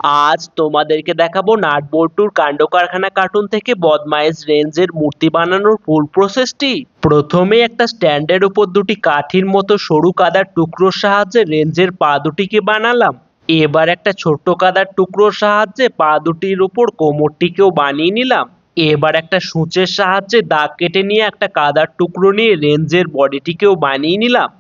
আজ তোমাদেরকে দেখাবো নাট বল্টুর কাণ্ড কারখানা কার্টুন থেকে বদমাইশ রেঞ্জের মূর্তি বানানোর ফুল প্রসেসটি। প্রথমে একটা স্ট্যান্ডের উপর দুটি কাঠির মতো সরু কাদার টুকরোর সাহায্যে রেঞ্জের পা দুটিকে বানালাম। এবার একটা ছোট্ট কাদার টুকরোর সাহায্যে পা দুটির উপর কোমরটিকেও বানিয়ে নিলাম। এবার একটা সূচের সাহায্যে দাগ কেটে নিয়ে একটা কাদার টুকরো নিয়ে রেঞ্জের বডিটিকেও বানিয়ে নিলাম।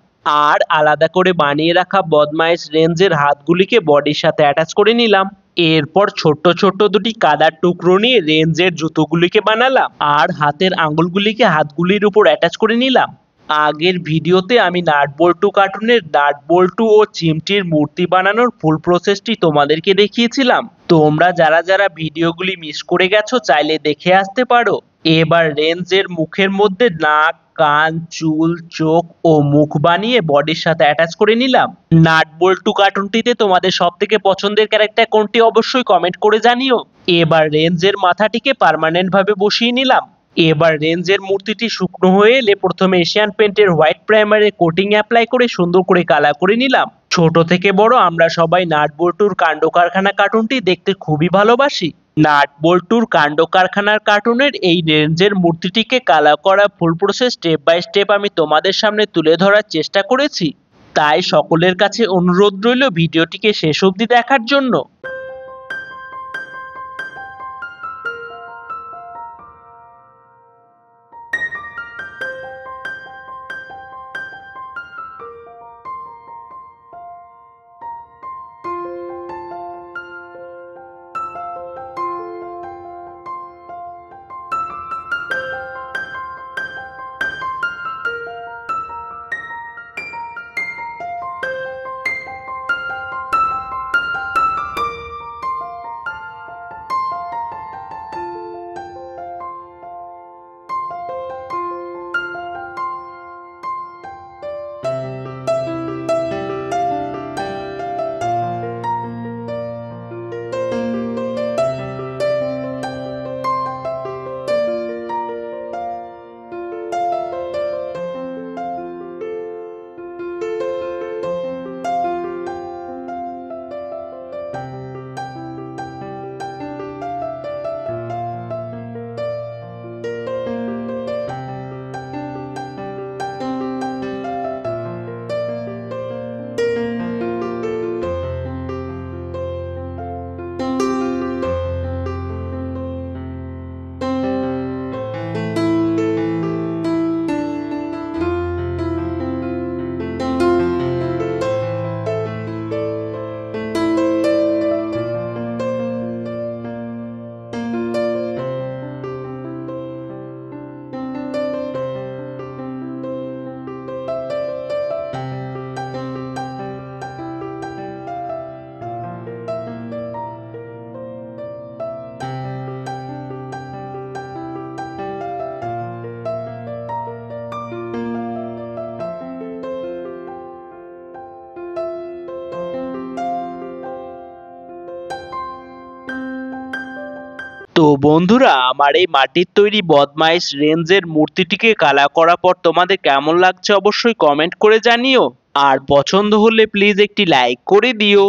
আর আলাদা করে বানিয়ে রাখা বদমাইশ রেঞ্জের হাতগুলিকে বডির সাথে অ্যাটাচ করে নিলাম। এরপর ছোট্ট ছোট্ট দুটি কাদার টুকরো নিয়ে রেঞ্জের জুতোগুলিকে বানালাম আর হাতের আঙুলগুলিকে হাতগুলির উপর অ্যাটাচ করে নিলাম। আগের ভিডিওতে আমি নাট বল্টু কার্টুনের নাট বল্টু ও চিমটির মূর্তি বানানোর ফুল প্রসেসটি তোমাদেরকে দেখিয়েছিলাম। তোমরা যারা যারা ভিডিওগুলি মিস করে গেছো চাইলে দেখে আসতে পারো। এবার রেঞ্জের মুখের মধ্যে নাক, কান, চুল, চোখ ও মুখ বানিয়ে বডির সাথে অ্যাটাচ করে নিলাম। নাট বল্টু কার্টুনটিতে তোমাদের সব থেকে পছন্দের ক্যারেক্টার কোনটি অবশ্যই কমেন্ট করে জানিও। এবার রেঞ্জের মাথাটিকে পার্মানেন্ট ভাবে বসিয়ে নিলাম। এবার রেঞ্জের মূর্তিটি শুকনো হয়ে এলে প্রথমে এশিয়ান পেন্টের হোয়াইট প্রাইমারে কোটিং অ্যাপ্লাই করে সুন্দর করে কালার করে নিলাম। ছোট থেকে বড় আমরা সবাই নাট বল্টুর কাণ্ড কারখানা কার্টুনটি দেখতে খুবই ভালোবাসি। নাট বল্টুর কাণ্ড কারখানার কার্টুনের এই রেঞ্জের মূর্তিটিকে কালার করা full process step by step আমি তোমাদের সামনে তুলে ধরার চেষ্টা করেছি। তাই সকলের কাছে অনুরোধ রইল ভিডিওটিকে শেষ অবধি দেখার জন্য। তো বন্ধুরা, আমার এই মাটির তৈরি বদমাইশ রেঞ্জের মূর্তিটিকে কালার করার পর তোমাদের কেমন লাগছে অবশ্যই কমেন্ট করে জানিও। আর পছন্দ হলে প্লিজ একটি লাইক করে দিও।